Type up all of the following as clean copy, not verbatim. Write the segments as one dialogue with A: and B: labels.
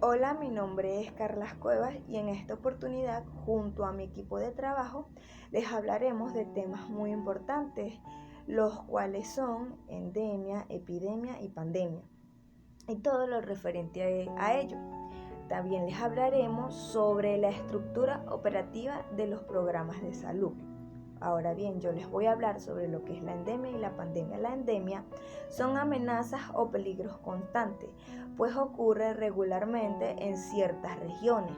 A: Hola, mi nombre es Carlas Cuevas y en esta oportunidad, junto a mi equipo de trabajo, les hablaremos de temas muy importantes, los cuales son endemia, epidemia y pandemia, y todo lo referente a ello. También les hablaremos sobre la estructura operativa de los programas de salud. Ahora bien, yo les voy a hablar sobre lo que es la endemia y la pandemia. La endemia son amenazas o peligros constantes, pues ocurre regularmente en ciertas regiones.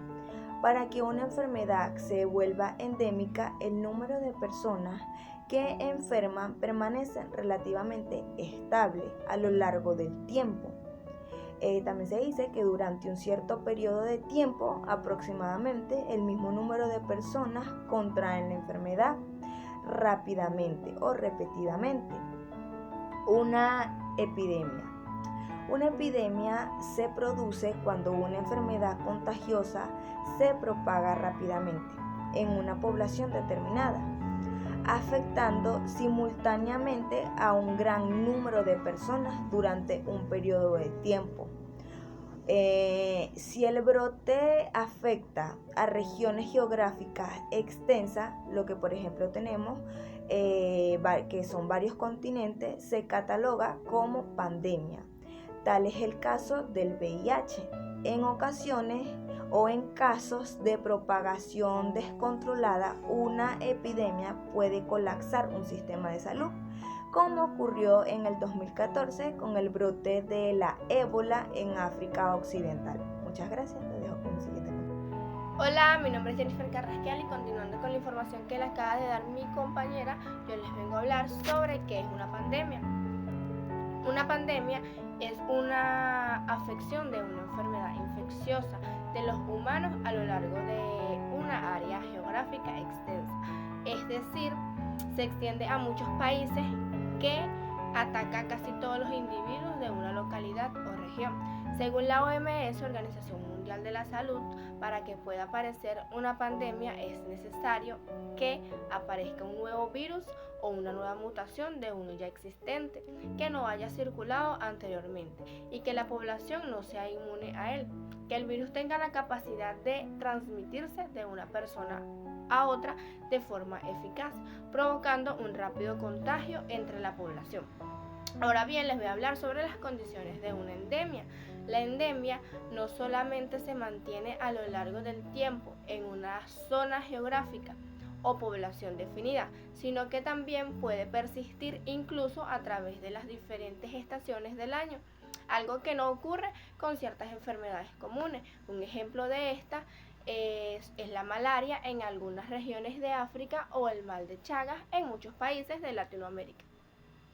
A: Para que una enfermedad se vuelva endémica, el número de personas que enferman permanece relativamente estable a lo largo del tiempo. También se dice que durante un cierto periodo de tiempo, aproximadamente el mismo número de personas contraen la enfermedad rápidamente o repetidamente. Una epidemia. Una epidemia se produce cuando una enfermedad contagiosa se propaga rápidamente en una población determinada, afectando simultáneamente a un gran número de personas durante un periodo de tiempo. Si el brote afecta a regiones geográficas extensas, lo que por ejemplo tenemos, que son varios continentes, se cataloga como pandemia. Tal es el caso del VIH. En ocasiones o en casos de propagación descontrolada, una epidemia puede colapsar un sistema de salud, como ocurrió en el 2014 con el brote de la ébola en África Occidental. Muchas gracias, te dejo con el siguiente punto.
B: Hola, mi nombre es Jennifer Carrasquial y continuando con la información que le acaba de dar mi compañera, yo les vengo a hablar sobre qué es una pandemia. Una pandemia es una afección de una enfermedad infecciosa de los humanos a lo largo de una área geográfica extensa, es decir, se extiende a muchos países que ataca a casi todos los individuos de una localidad o región. Según la OMS, Organización Mundial de la Salud, para que pueda aparecer una pandemia es necesario que aparezca un nuevo virus o una nueva mutación de uno ya existente que no haya circulado anteriormente y que la población no sea inmune a él, que el virus tenga la capacidad de transmitirse de una persona a otra de forma eficaz, provocando un rápido contagio entre la población. Ahora bien, les voy a hablar sobre las condiciones de una endemia. La endemia no solamente se mantiene a lo largo del tiempo en una zona geográfica o población definida, sino que también puede persistir incluso a través de las diferentes estaciones del año, algo que no ocurre con ciertas enfermedades comunes. Un ejemplo de esta es la malaria en algunas regiones de África o el mal de Chagas en muchos países de Latinoamérica.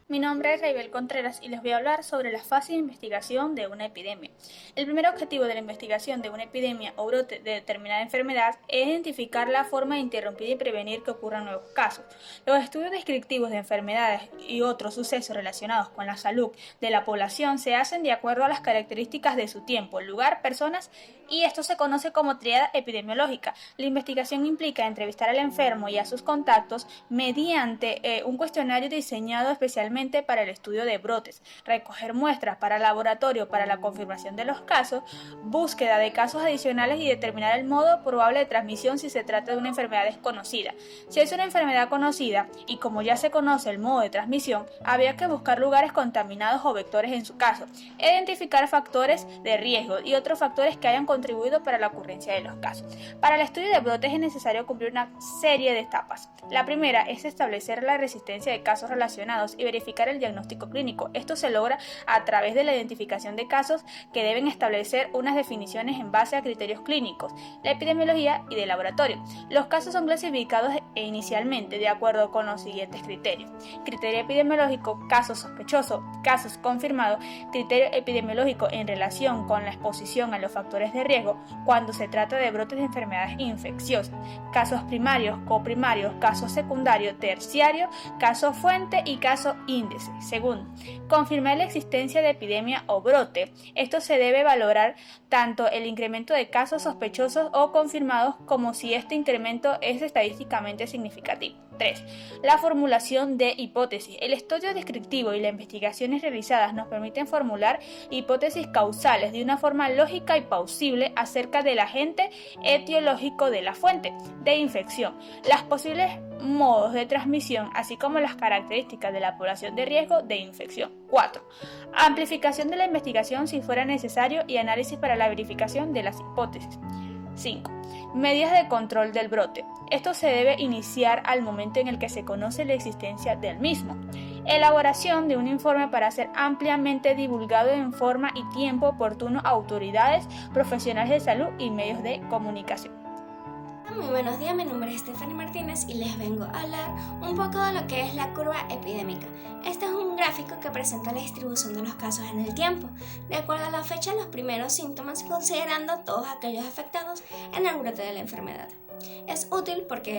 C: Mi nombre es Raibel Contreras y les voy a hablar sobre las fases de investigación de una epidemia. El primer objetivo de la investigación de una epidemia o brote de determinada enfermedad es identificar la forma de interrumpir y prevenir que ocurran nuevos casos. Los estudios descriptivos de enfermedades y otros sucesos relacionados con la salud de la población se hacen de acuerdo a las características de su tiempo, lugar, personas, y esto se conoce como tríada epidemiológica. La investigación implica entrevistar al enfermo y a sus contactos mediante un cuestionario diseñado especialmente para el estudio de brotes, recoger muestras para el laboratorio para la confirmación de los casos, búsqueda de casos adicionales y determinar el modo probable de transmisión si se trata de una enfermedad desconocida. Si es una enfermedad conocida y como ya se conoce el modo de transmisión, habría que buscar lugares contaminados o vectores en su caso, identificar factores de riesgo y otros factores que hayan contribuido para la ocurrencia de los casos. Para el estudio de brotes es necesario cumplir una serie de etapas. La primera es establecer la resistencia de casos relacionados y verificar el diagnóstico clínico. Esto se logra a través de la identificación de casos que deben establecer unas definiciones en base a criterios clínicos, la epidemiología y de laboratorio. Los casos son clasificados inicialmente de acuerdo con los siguientes criterios: criterio epidemiológico, caso sospechoso, casos confirmados, criterio epidemiológico en relación con la exposición a los factores de riesgo cuando se trata de brotes de enfermedades infecciosas, casos primarios, coprimarios, casos secundarios, terciarios, caso fuente y caso índice. Segundo, confirmar la existencia de epidemia o brote. Esto se debe valorar tanto el incremento de casos sospechosos o confirmados como si este incremento es estadísticamente significativo. 3. La formulación de hipótesis. El estudio descriptivo y las investigaciones realizadas nos permiten formular hipótesis causales de una forma lógica y plausible acerca del agente etiológico de la fuente de infección, las posibles modos de transmisión, así como las características de la población de riesgo de infección. 4. Amplificación de la investigación si fuera necesario y análisis para la verificación de las hipótesis. 5. Medidas de control del brote. Esto se debe iniciar al momento en el que se conoce la existencia del mismo. Elaboración de un informe para ser ampliamente divulgado en forma y tiempo oportuno a autoridades, profesionales de salud y medios de comunicación.
D: Muy buenos días, mi nombre es Stephanie Martínez y les vengo a hablar un poco de lo que es la curva epidémica. Este es un gráfico que presenta la distribución de los casos en el tiempo, de acuerdo a la fecha de los primeros síntomas, considerando todos aquellos afectados en el brote de la enfermedad. Es útil porque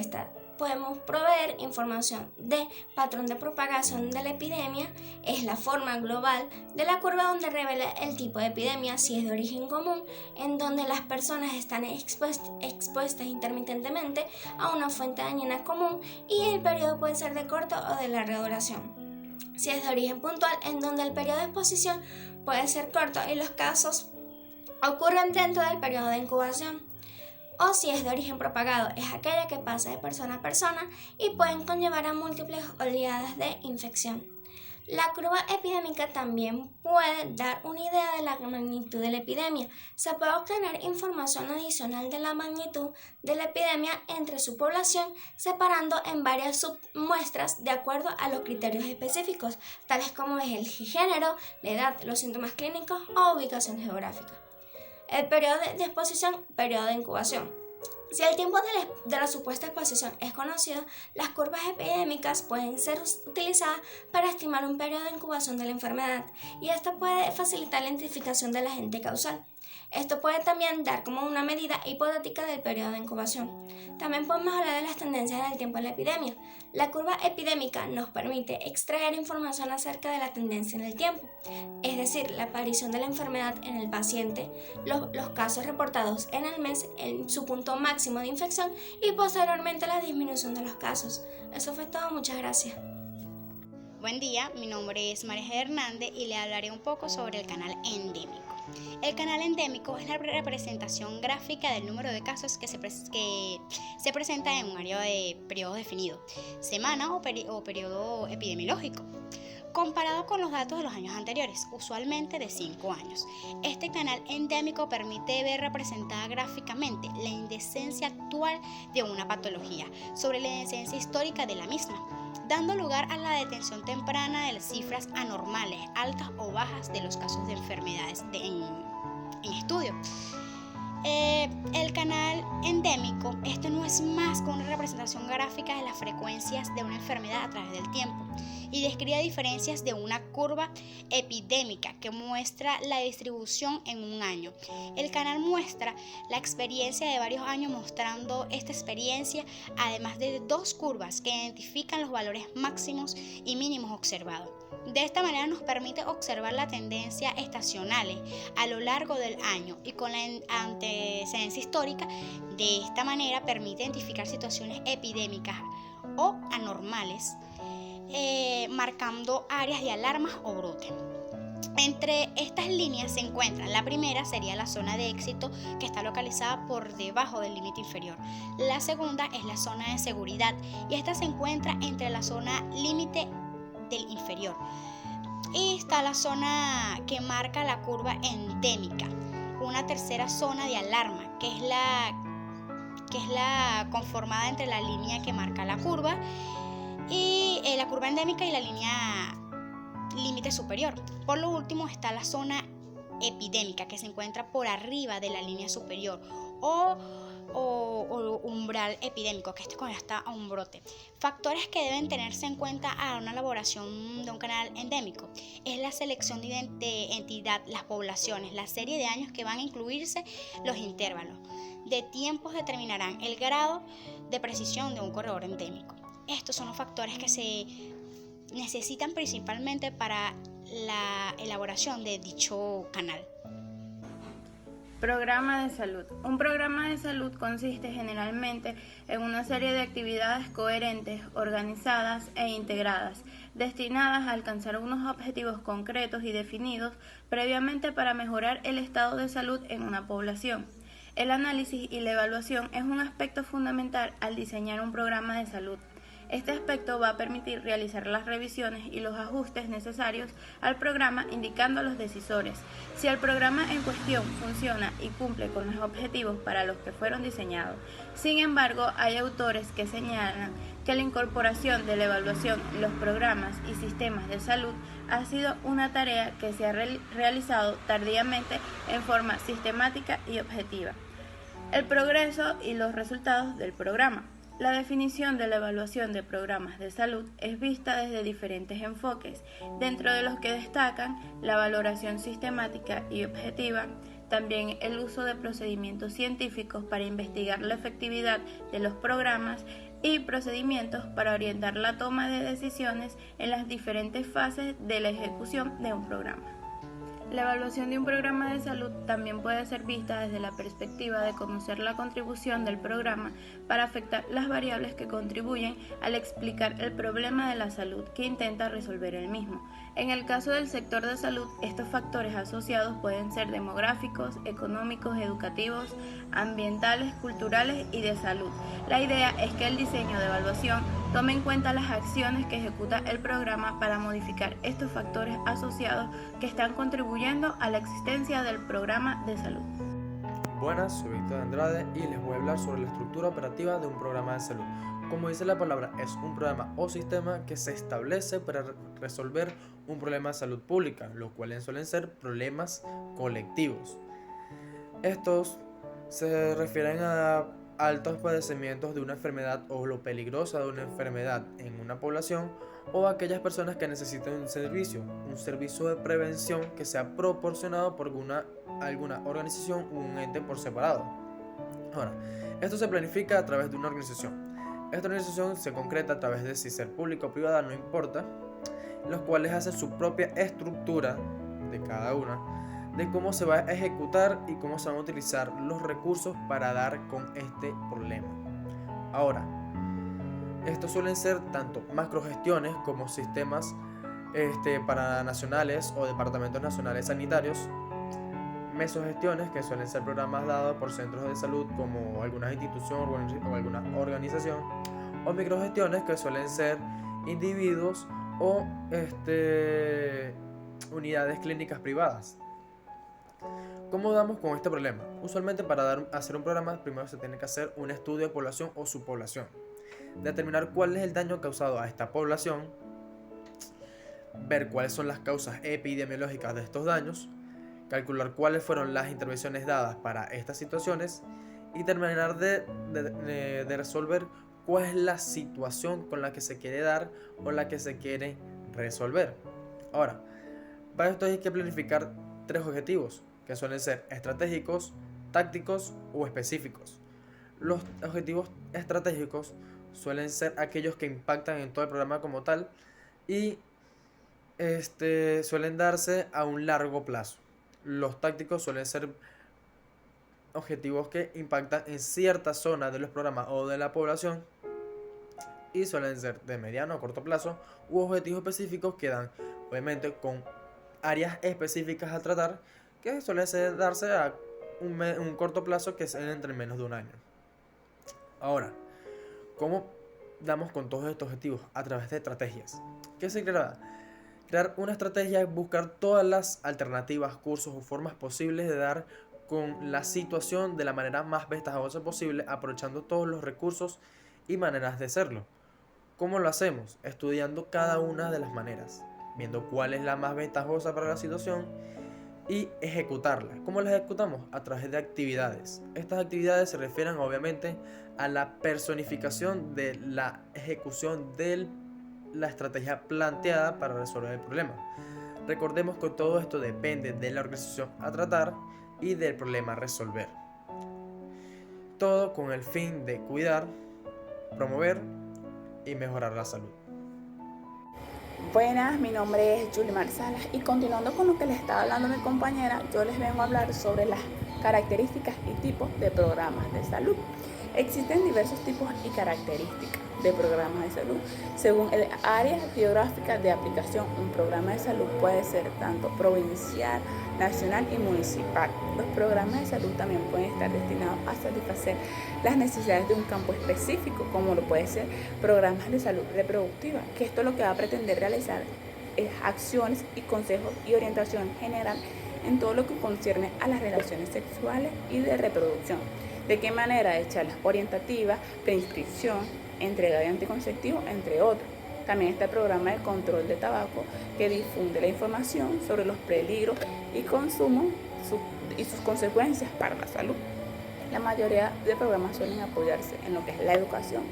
D: podemos proveer información de patrón de propagación de la epidemia, es la forma global de la curva donde revela el tipo de epidemia, si es de origen común, en donde las personas están expuestas intermitentemente a una fuente dañina común, y el periodo puede ser de corto o de larga duración. Si es de origen puntual, en donde el periodo de exposición puede ser corto y los casos ocurren dentro del periodo de incubación. O si es de origen propagado, es aquella que pasa de persona a persona y pueden conllevar a múltiples oleadas de infección. La curva epidémica también puede dar una idea de la magnitud de la epidemia. Se puede obtener información adicional de la magnitud de la epidemia entre su población, separando en varias submuestras de acuerdo a los criterios específicos, tales como es el género, la edad, los síntomas clínicos o ubicación geográfica. El periodo de exposición, periodo de incubación. Si el tiempo de la supuesta exposición es conocido, las curvas epidémicas pueden ser utilizadas para estimar un periodo de incubación de la enfermedad, y esto puede facilitar la identificación del agente causal. Esto puede también dar como una medida hipotética del periodo de incubación. También podemos hablar de las tendencias del tiempo de la epidemia. La curva epidémica nos permite extraer información acerca de la tendencia en el tiempo, es decir, la aparición de la enfermedad en el paciente, los casos reportados en el mes, su punto máximo de infección y posteriormente la disminución de los casos. Eso fue todo, muchas gracias.
E: Buen día, mi nombre es María Hernández y le hablaré un poco sobre el canal endémico. El canal endémico es la representación gráfica del número de casos que se presenta en un área de periodo definido, semana o periodo epidemiológico, comparado con los datos de los años anteriores, usualmente de 5 años. Este canal endémico permite ver representada gráficamente la incidencia actual de una patología sobre la incidencia histórica de la misma, dando lugar a la detención temprana de las cifras anormales, altas o bajas de los casos de enfermedades en estudio. El canal endémico, esto no es más que una representación gráfica de las frecuencias de una enfermedad a través del tiempo y describe diferencias de una curva epidémica que muestra la distribución en un año. El canal muestra la experiencia de varios años, mostrando esta experiencia, además de 2 curvas que identifican los valores máximos y mínimos observados. De esta manera nos permite observar la tendencia estacionales a lo largo del año y con la antecedencia histórica. De esta manera permite identificar situaciones epidémicas o anormales, marcando áreas de alarmas o brote. Entre estas líneas se encuentran, la primera sería la zona de éxito, que está localizada por debajo del límite inferior. La segunda es la zona de seguridad, y esta se encuentra entre la zona límite del inferior. Y está la zona que marca la curva endémica. Una tercera zona de alarma, que es la conformada entre la línea que marca la curva y la curva endémica y la línea límite superior. Por lo último está la zona epidémica, que se encuentra por arriba de la línea superior, o umbral epidémico, que es cuando está a un brote. Factores que deben tenerse en cuenta a una elaboración de un canal endémico es la selección de entidad, las poblaciones, la serie de años que van a incluirse, los intervalos de tiempos determinarán el grado de precisión de un corredor endémico. Estos son los factores que se necesitan principalmente para la elaboración de dicho canal.
F: Programa de salud. Un programa de salud consiste generalmente en una serie de actividades coherentes, organizadas e integradas, destinadas a alcanzar unos objetivos concretos y definidos previamente para mejorar el estado de salud en una población. El análisis y la evaluación es un aspecto fundamental al diseñar un programa de salud. Este aspecto va a permitir realizar las revisiones y los ajustes necesarios al programa, indicando a los decisores si el programa en cuestión funciona y cumple con los objetivos para los que fueron diseñados. Sin embargo, hay autores que señalan que la incorporación de la evaluación en los programas y sistemas de salud ha sido una tarea que se ha realizado tardíamente en forma sistemática y objetiva. El progreso y los resultados del programa. La definición de la evaluación de programas de salud es vista desde diferentes enfoques, dentro de los que destacan la valoración sistemática y objetiva, también el uso de procedimientos científicos para investigar la efectividad de los programas y procedimientos para orientar la toma de decisiones en las diferentes fases de la ejecución de un programa. La evaluación de un programa de salud también puede ser vista desde la perspectiva de conocer la contribución del programa para afectar las variables que contribuyen al explicar el problema de la salud que intenta resolver el mismo. En el caso del sector de salud, estos factores asociados pueden ser demográficos, económicos, educativos, ambientales, culturales y de salud. La idea es que el diseño de evaluación tome en cuenta las acciones que ejecuta el programa para modificar estos factores asociados que están contribuyendo a la existencia del programa de salud.
G: Buenas, soy Víctor Andrade y les voy a hablar sobre la estructura operativa de un programa de salud. Como dice la palabra, es un programa o sistema que se establece para resolver un problema de salud pública, los cuales suelen ser problemas colectivos. Estos se refieren a altos padecimientos de una enfermedad o lo peligrosa de una enfermedad en una población o aquellas personas que necesitan un servicio de prevención que sea proporcionado por alguna organización o un ente por separado. Ahora, esto se planifica a través de una organización. Esta organización se concreta a través de si ser pública o privada, no importa, los cuales hacen su propia estructura de cada una, de cómo se va a ejecutar y cómo se van a utilizar los recursos para dar con este problema. Ahora, estos suelen ser tanto macrogestiones como sistemas paranacionales o departamentos nacionales sanitarios, mesogestiones que suelen ser programas dados por centros de salud como alguna institución o alguna organización, o microgestiones que suelen ser individuos o unidades clínicas privadas. ¿Cómo damos con este problema? Usualmente para hacer un programa primero se tiene que hacer un estudio de población o subpoblación, determinar cuál es el daño causado a esta población, ver cuáles son las causas epidemiológicas de estos daños, calcular cuáles fueron las intervenciones dadas para estas situaciones y terminar de resolver cuál es la situación con la que se quiere dar o la que se quiere resolver. Ahora, para esto hay que planificar 3 objetivos, que suelen ser estratégicos, tácticos o específicos. Los objetivos estratégicos suelen ser aquellos que impactan en todo el programa como tal y suelen darse a un largo plazo. Los tácticos suelen ser objetivos que impactan en cierta zona de los programas o de la población y suelen ser de mediano a corto plazo, u objetivos específicos que dan obviamente con áreas específicas a tratar, que suele darse a un corto plazo que es entre menos de un año. Ahora, ¿cómo damos con todos estos objetivos? A través de estrategias. ¿Qué se creará? Crear una estrategia es buscar todas las alternativas, cursos o formas posibles de dar con la situación de la manera más ventajosa posible, aprovechando todos los recursos y maneras de hacerlo. ¿Cómo lo hacemos? Estudiando cada una de las maneras, viendo cuál es la más ventajosa para la situación y ejecutarla. ¿Cómo la ejecutamos? A través de actividades. Estas actividades se refieren obviamente a la personificación de la ejecución de la estrategia planteada para resolver el problema. Recordemos que todo esto depende de la organización a tratar y del problema a resolver. Todo con el fin de cuidar, promover y mejorar la salud.
H: Buenas, mi nombre es Yulimar Salas y continuando con lo que les estaba hablando mi compañera, yo les vengo a hablar sobre las características y tipos de programas de salud. Existen diversos tipos y características de programas de salud. Según el área geográfica de aplicación, un programa de salud puede ser tanto provincial, nacional y municipal. Los programas de salud también pueden estar destinados a satisfacer las necesidades de un campo específico, como lo puede ser programas de salud reproductiva, que esto lo que va a pretender realizar es acciones y consejos y orientación general en todo lo que concierne a las relaciones sexuales y de reproducción. De qué manera, de charlas orientativas, prescripción, entrega de anticonceptivos, entre otros. También está el programa de control de tabaco, que difunde la información sobre los peligros y consumo y sus consecuencias para la salud. La mayoría de programas suelen apoyarse en lo que es la educación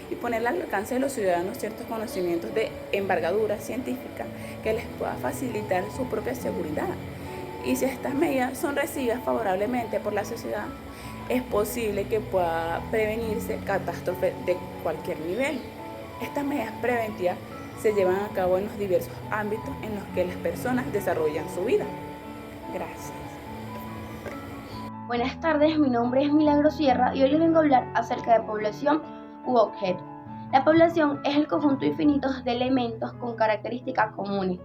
H: y poner al alcance de los ciudadanos ciertos conocimientos de envergadura científica que les pueda facilitar su propia seguridad. Y si estas medidas son recibidas favorablemente por la sociedad, es posible que pueda prevenirse catástrofes de cualquier nivel. Estas medidas preventivas se llevan a cabo en los diversos ámbitos en los que las personas desarrollan su vida. Gracias.
I: Buenas tardes, mi nombre es Milagro Sierra y hoy les vengo a hablar acerca de población u objeto. La población es el conjunto infinito de elementos con características comunes,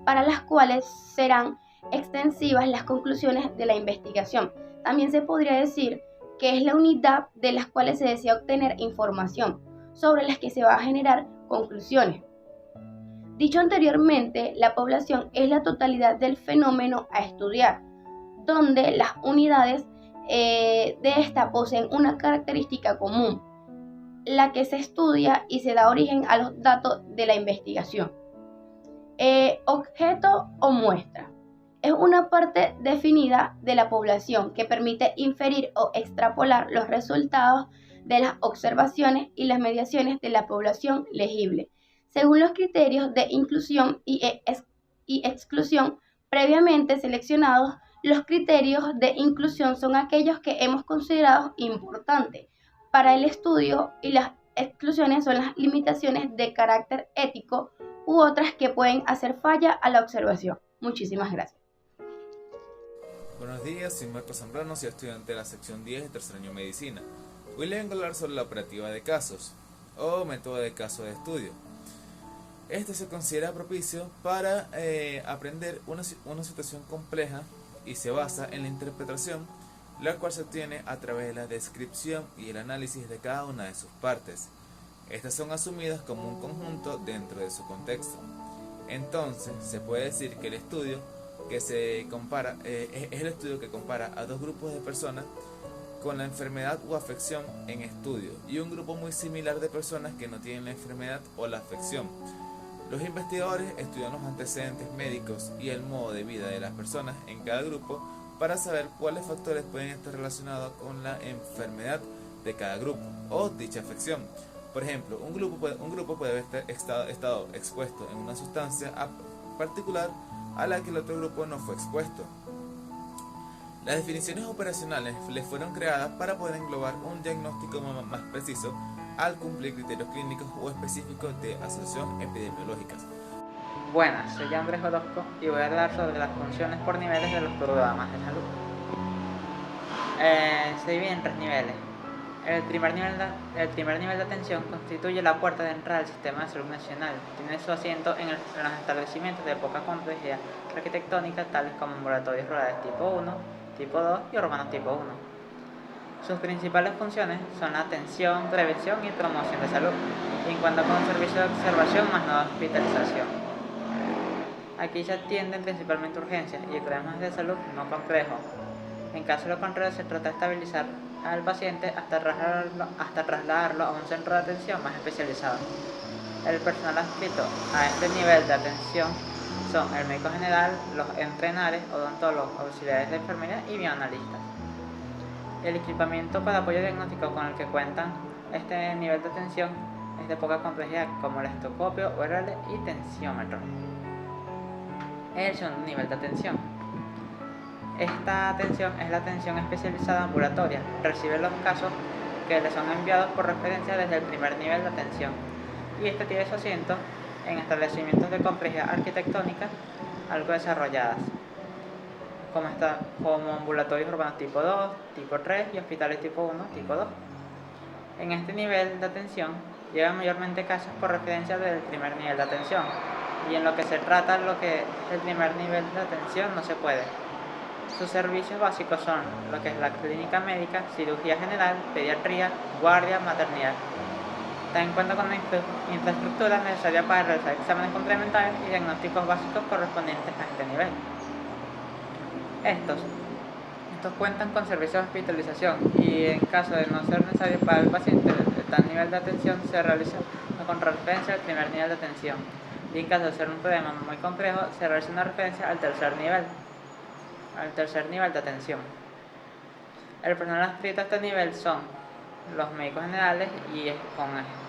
I: para las cuales serán extensivas las conclusiones de la investigación. También se podría decir que es la unidad de las cuales se desea obtener información, sobre las que se va a generar conclusiones. Dicho anteriormente, la población es la totalidad del fenómeno a estudiar, donde las unidades de esta poseen una característica común, la que se estudia y se da origen a los datos de la investigación. Objeto o muestra. Es una parte definida de la población que permite inferir o extrapolar los resultados de las observaciones y las mediaciones de la población legible, según los criterios de inclusión y exclusión previamente seleccionados. Los criterios de inclusión son aquellos que hemos considerado importantes para el estudio y las exclusiones son las limitaciones de carácter ético u otras que pueden hacer falla a la observación. Muchísimas gracias.
J: Buenos días, soy Marco Zambrano, soy estudiante de la sección 10 de tercer año de medicina. Hoy les vengo a hablar sobre la operativa de casos o método de caso de estudio. Este se considera propicio para aprender una situación compleja y se basa en la interpretación, la cual se obtiene a través de la descripción y el análisis de cada una de sus partes. Estas son asumidas como un conjunto dentro de su contexto. Entonces, se puede decir que el estudio que se compara es el estudio que compara a dos grupos de personas con la enfermedad o afección en estudio y un grupo muy similar de personas que no tienen la enfermedad o la afección. Los investigadores estudian los antecedentes médicos y el modo de vida de las personas en cada grupo para saber cuáles factores pueden estar relacionados con la enfermedad de cada grupo o dicha afección. Por ejemplo, un grupo puede haber estado expuesto en una sustancia particular a la que el otro grupo no fue expuesto. Las definiciones operacionales les fueron creadas para poder englobar un diagnóstico más preciso al cumplir criterios clínicos o específicos de asociación epidemiológicas.
K: Buenas, soy Andrés Orozco y voy a hablar sobre las funciones por niveles de los programas de salud. Se divide en 3 niveles. El primer nivel de atención constituye la puerta de entrada al sistema de salud nacional. Tiene su asiento en los establecimientos de poca complejidad arquitectónica, tales como ambulatorios rurales tipo 1, tipo 2 y urbanos tipo 1. Sus principales funciones son la atención, prevención y promoción de salud, y en cuanto con un servicio de observación más no de hospitalización. Aquí se atienden principalmente urgencias y problemas de salud no complejos. En caso de lo contrario, se trata de estabilizar al paciente hasta trasladarlo a un centro de atención más especializado. El personal adscrito a este nivel de atención son el médico general, los entrenadores, odontólogos, auxiliares de enfermería y bioanalistas. El equipamiento para apoyo diagnóstico con el que cuentan este nivel de atención es de poca complejidad, como el estetoscopio, URL y tensiómetro. El segundo nivel de atención. Esta atención es la atención especializada ambulatoria. Recibe los casos que le son enviados por referencia desde el primer nivel de atención. Y este tiene su asiento en establecimientos de complejidad arquitectónica algo desarrolladas, como ambulatorios urbanos tipo 2, tipo 3 y hospitales tipo 1, tipo 2. En este nivel de atención llegan mayormente casos por referencia del primer nivel de atención, y en lo que se trata lo que es el primer nivel de atención no se puede. Sus servicios básicos son lo que es la clínica médica, cirugía general, pediatría, guardia, maternidad. También cuenta con la infraestructura necesaria para realizar exámenes complementarios y diagnósticos básicos correspondientes a este nivel. Estos cuentan con servicios de hospitalización y en caso de no ser necesario para el paciente de tal nivel de atención se realiza con referencia al primer nivel de atención, y en caso de ser un problema muy complejo se realiza una referencia al tercer nivel de atención. El personal adscrito a este nivel son los médicos generales y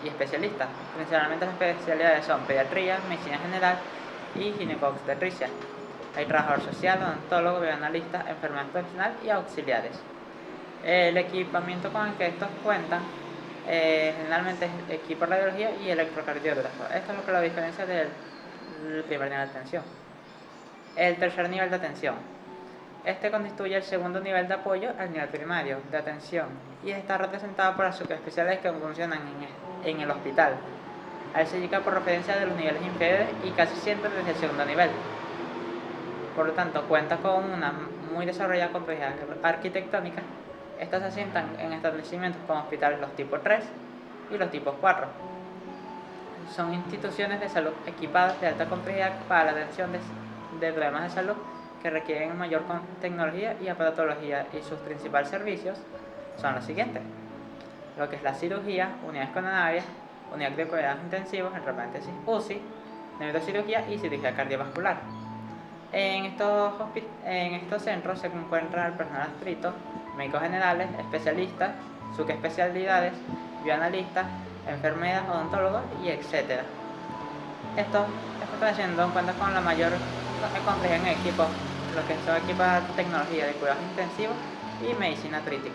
K: especialistas. Principalmente las especialidades son pediatría, medicina general y ginecobstetricia. Hay trabajador social, odontólogo, bioanalista, enfermera profesional y auxiliares. El equipamiento con el que estos cuentan generalmente es equipo de radiología y electrocardiógrafo. Esto es lo que lo diferencia del primer nivel de atención. El tercer nivel de atención. Este constituye el segundo nivel de apoyo al nivel primario de atención y está representado por las subespecialidades que funcionan en el hospital. A él se llega por referencia de los niveles inferiores y casi siempre desde el segundo nivel. Por lo tanto, cuenta con una muy desarrollada complejidad arquitectónica. Estas se asientan en establecimientos como hospitales los tipos 3 y los tipos 4. Son instituciones de salud equipadas de alta complejidad para la atención de problemas de salud que requieren mayor tecnología y aparatología, y sus principales servicios son los siguientes: lo que es la cirugía, unidades coronarias, unidad de cuidados intensivos, entre paréntesis UCI, neurocirugía y cirugía cardiovascular. En estos centros se encuentra el personal adscrito, médicos generales, especialistas, subespecialidades, bioanalistas, enfermeras, odontólogos y etc. Esto está haciendo en cuenta con la mayor complejidad en equipos, lo que son equipos de tecnología de cuidados intensivos y medicina crítica.